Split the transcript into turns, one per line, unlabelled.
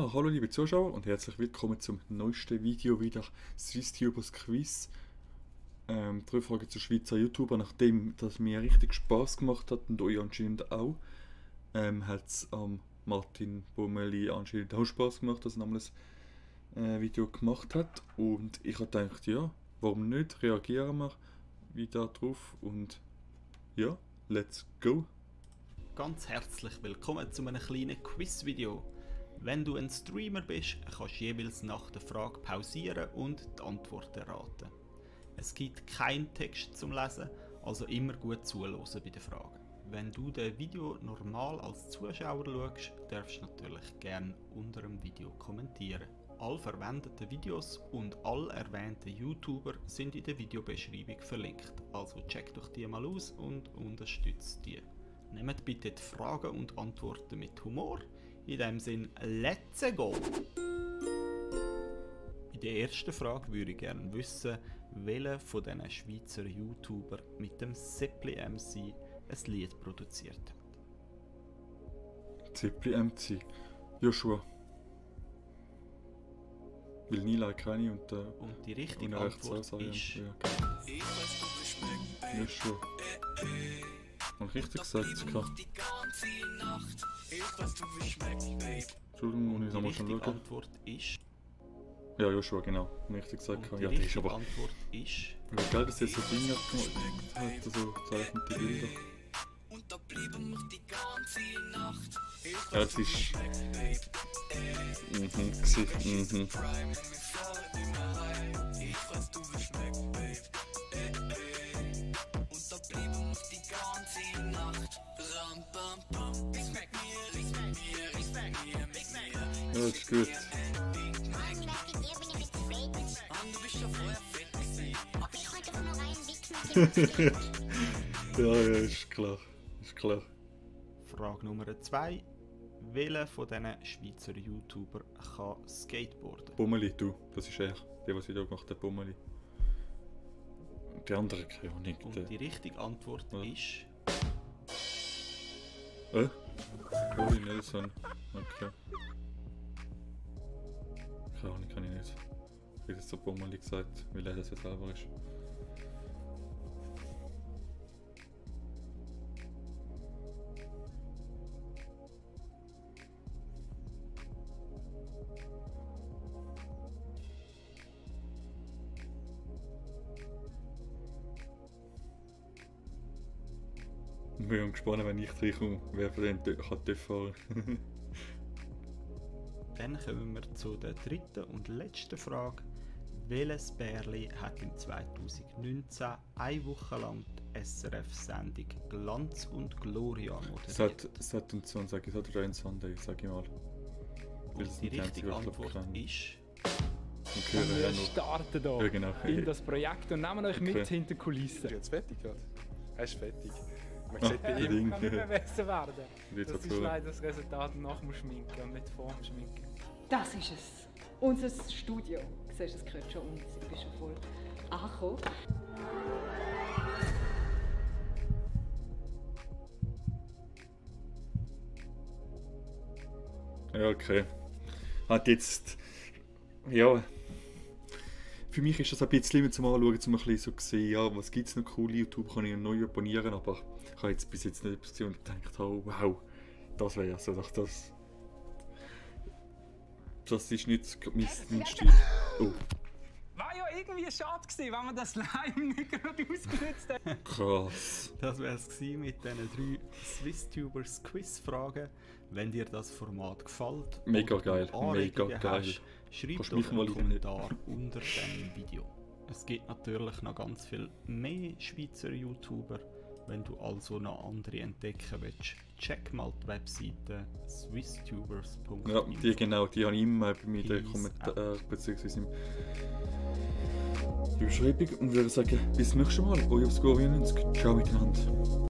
Ja, hallo liebe Zuschauer und herzlich willkommen zum neuesten Video wieder SwissTubers Quiz. 3 Fragen zu Schweizer YouTuber, nachdem das mir richtig Spaß gemacht hat und euch anscheinend auch, hat es Martin Bommeli anscheinend auch Spaß gemacht, dass er nochmal ein Video gemacht hat. Und ich habe gedacht, ja, warum nicht, reagieren wir wieder drauf und ja, let's go!
Ganz herzlich willkommen zu einem kleinen Quiz-Video. Wenn du ein Streamer bist, kannst du jeweils nach der Frage pausieren und die Antwort erraten. Es gibt keinen Text zum Lesen, also immer gut zuhören bei den Fragen. Wenn du das Video normal als Zuschauer schaust, darfst du natürlich gerne unter dem Video kommentieren. Alle verwendeten Videos und alle erwähnten YouTuber sind in der Videobeschreibung verlinkt, also check doch die mal aus und unterstützt die. Nehmt bitte die Fragen und Antworten mit Humor. In dem Sinn, let's go! In der ersten Frage würde ich gerne wissen, welcher von diesen Schweizer YouTuber mit dem Seppli MC ein Lied produziert hat.
Seppli MC, Joshua. Will Nila keine und
die richtige Antwort ist...
Ja, Joshua. Und richtig gesagt, Entschuldigung, muss ich nochmal schon schauen.
Die Antwort ist...
Ja, Joshua, genau. Richtig gesagt.
Und
ja,
die
das ist aber...
Antwort ist...
Ja, geil, dass jetzt so Dinge gemacht hat, so gezeichnete Bilder. Ja, das ist... Ja, das ist gut. Ja, ist klar. Ist klar.
Frage Nummer 2. Welcher von diesen Schweizer YouTuber kann Skateboarden?
Bommeli, du. Das ist er. Der, was Video gemacht hat, Bommeli. Die anderen keine Ahnung.
Und die richtige Antwort ist...
Rory Nelson. Okay. Keine Ahnung, kann ich nicht. Ich habe jetzt so Bommeli gesagt, weil er das ja selber ist. Ich bin gespannt, wenn ich reinkomme, wer von denen kann fahren.
Dann kommen wir zu der dritten und letzten Frage. Welches Bärli hat im 2019 eine Woche lang die SRF-Sendung Glanz und Gloria moderiert?
Saturn sage ich, Saturday Sunday, sag ich mal.
Und die richtige Antwort ist...
Wir starten hier
ja, genau.
in das Projekt und nehmen euch mit hinter die Kulissen.
Ist jetzt fertig gerade? Er ist fertig. Man sieht bei ihm.
Kann nicht mehr besser werden. Das ist
so.
leider das Resultat nach dem Schminken und nicht vor dem Schminken.
Das ist es. Unser Studio. Du siehst, es gehört schon und ich bin schon voll angekommen.
Ja, okay. Hat jetzt... Ja... Für mich ist das ein bisschen zum Anschauen, um ein bisschen so zu sehen, ja, was gibt es noch coole YouTube, kann ich neu abonnieren, aber ich habe jetzt bis jetzt nicht etwas gesehen und gedacht, oh, wow, das wäre so, das ist nicht mein Stil. Oh.
War ja irgendwie schade gewesen, wenn man das live nicht gerade ausgenutzt hat.
Krass.
Das wäre es mit diesen 3 SwissTubers Quiz-Fragen. Wenn dir das Format gefällt
Mega
oder
geil,
Anregungen
mega geil.
hast, schreib
Kannst
doch
mich mal
einen Kommentar unter diesem Video. Es gibt natürlich noch ganz viel mehr Schweizer YouTuber. Wenn du also noch andere entdecken willst, check mal die Webseite swisstubers.info.
Ja, die genau, die habe ich immer bei mir in den Kommentaren bzw. in der Beschreibung und würde sagen, bis zum nächsten Mal, euer Score 90. Ciao miteinander.